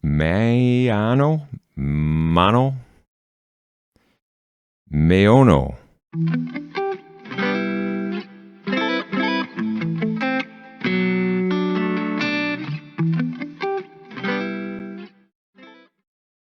Maono, Maono.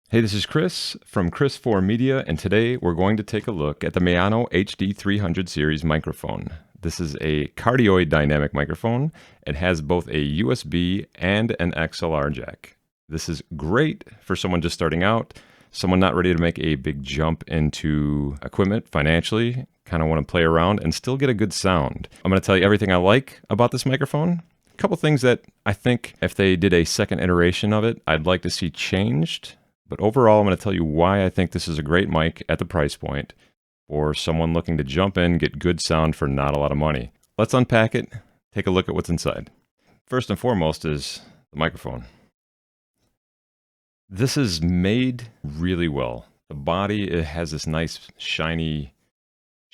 Hey, this is Chris from Chris4 Media, and today we're going to take a look at the Maono HD300 series microphone. This is a cardioid dynamic microphone. It has both a USB and an XLR jack. This is great for someone just starting out, someone not ready to make a big jump into equipment financially, kind of want to play around and still get a good sound. I'm going to tell you everything I like about this microphone. A couple things that I think if they did a second iteration of it, I'd like to see changed. But overall, I'm going to tell you why I think this is a great mic at the price point for someone looking to jump in, get good sound for not a lot of money. Let's unpack it, take a look at what's inside. First and foremost is the microphone. This is made really well. The body, it has this nice shiny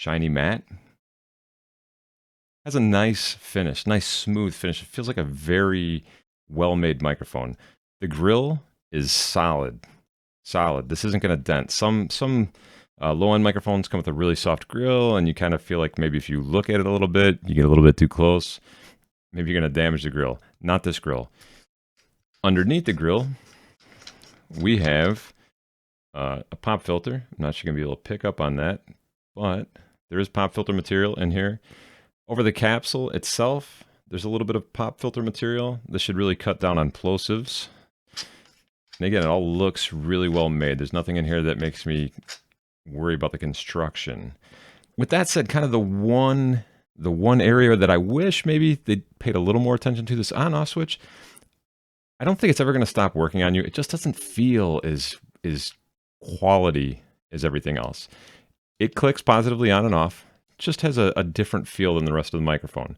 matte. Has a nice finish, nice smooth finish. It feels like a very well-made microphone. The grill is solid. This isn't going to dent. Some low-end microphones come with a really soft grill, and you kind of feel like maybe if you look at it a little bit, you get a little bit too close. Maybe you're going to damage the grill. Not this grill. Underneath the grill, we have a pop filter. I'm not sure you're going to be able to pick up on that, but there is pop filter material in here. Over the capsule itself, there's a little bit of pop filter material. This should really cut down on plosives. And again, it all looks really well made. There's nothing in here that makes me worry about the construction. With that said, kind of the one area that I wish maybe they paid a little more attention to, this on-off switch. I don't think it's ever going to stop working on you. It just doesn't feel as quality as everything else. It clicks positively on and off. Just has a different feel than the rest of the microphone.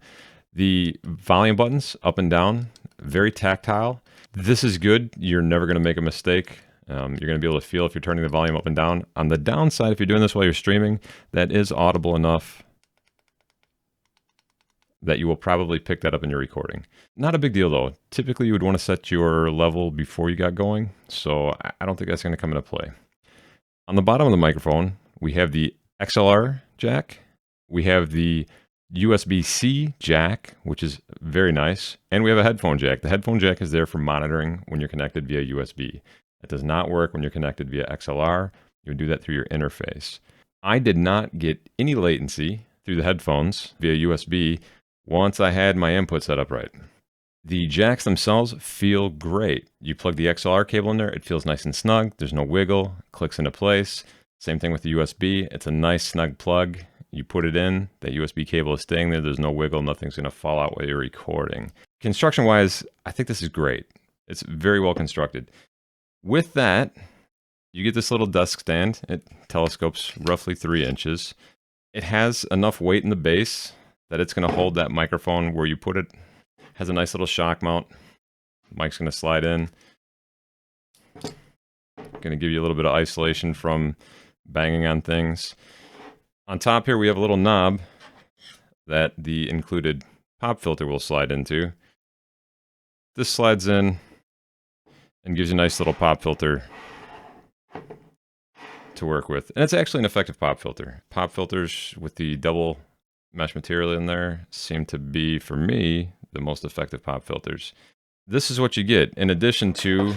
The volume buttons, up and down, very tactile. This is good. You're never going to make a mistake. You're going to be able to feel if you're turning the volume up and down. On the downside, if you're doing this while you're streaming, that is audible enough that you will probably pick that up in your recording. Not a big deal though. Typically you would want to set your level before you got going, so I don't think that's going to come into play. On the bottom of the microphone, we have the XLR jack. We have the USB-C jack, which is very nice, and we have a headphone jack. The headphone jack is there for monitoring when you're connected via USB. It does not work when you're connected via XLR. You would do that through your interface. I did not get any latency through the headphones via USB once I had my input set up right. The jacks themselves feel great. You plug the XLR cable in there, it feels nice and snug. There's no wiggle, clicks into place. Same thing with the USB. It's a nice snug plug. You put it in, that USB cable is staying there. There's no wiggle. Nothing's going to fall out while you're recording. Construction-wise, I think this is great. It's very well constructed. With that, you get this little desk stand. It telescopes roughly 3 inches. It has enough weight in the base that it's going to hold that microphone where you put it. Has a nice little shock mount. Mic's going to slide in. Going to give you a little bit of isolation from banging on things. On top here, we have a little knob that the included pop filter will slide into. This slides in and gives you a nice little pop filter to work with. And it's actually an effective pop filter. Pop filters with the double mesh material in there seem to be, for me, the most effective pop filters. This is what you get in addition to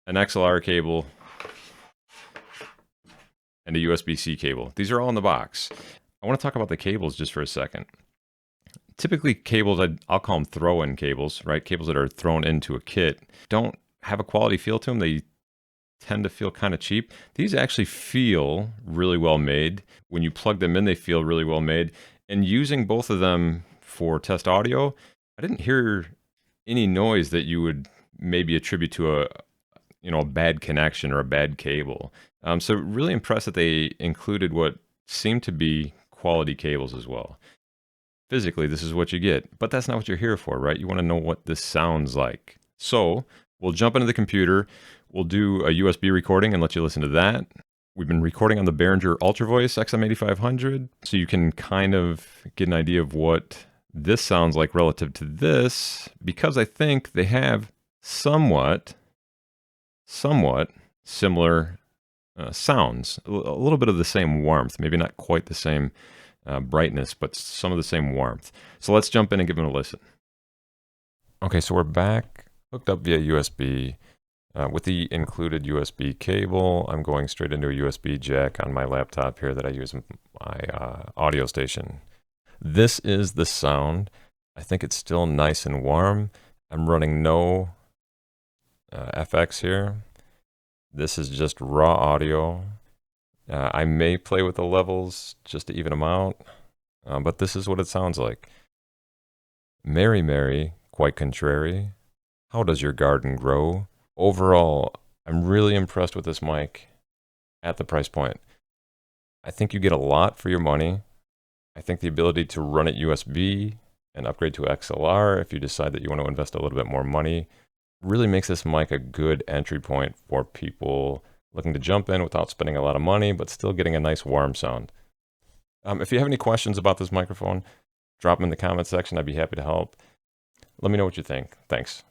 an XLR cable and a USB-C cable. These are all in the box. I want to talk about the cables just for a second. Typically cables, I'll call them throw-in cables, right? Cables that are thrown into a kit don't have a quality feel to them. They tend to feel kind of cheap. These actually feel really well made. When you plug them in, they feel really well made. And using both of them for test audio, I didn't hear any noise that you would maybe attribute to a bad connection or a bad cable. So really impressed that they included what seemed to be quality cables as well. Physically, this is what you get, but that's not what you're here for, right? You want to know what this sounds like. So we'll jump into the computer. We'll do a USB recording and let you listen to that. We've been recording on the Behringer Ultra Voice XM8500, so you can kind of get an idea of what this sounds like relative to this, because I think they have somewhat somewhat similar sounds, a little bit of the same warmth, maybe not quite the same brightness, but some of the same warmth. So let's jump in and give them a listen. Okay, so we're back, hooked up via USB. With the included USB cable, I'm going straight into a USB jack on my laptop here that I use in my audio station. This is the sound. I think it's still nice and warm. I'm running no FX here. This is just raw audio. I may play with the levels just to even them out, but this is what it sounds like. Mary, Mary, quite contrary, how does your garden grow? Overall, I'm really impressed with this mic at the price point. I think you get a lot for your money. I think the ability to run it USB and upgrade to XLR if you decide that you want to invest a little bit more money really makes this mic a good entry point for people looking to jump in without spending a lot of money, but still getting a nice warm sound. If you have any questions about this microphone, drop them in the comment section. I'd be happy to help. Let me know what you think. Thanks.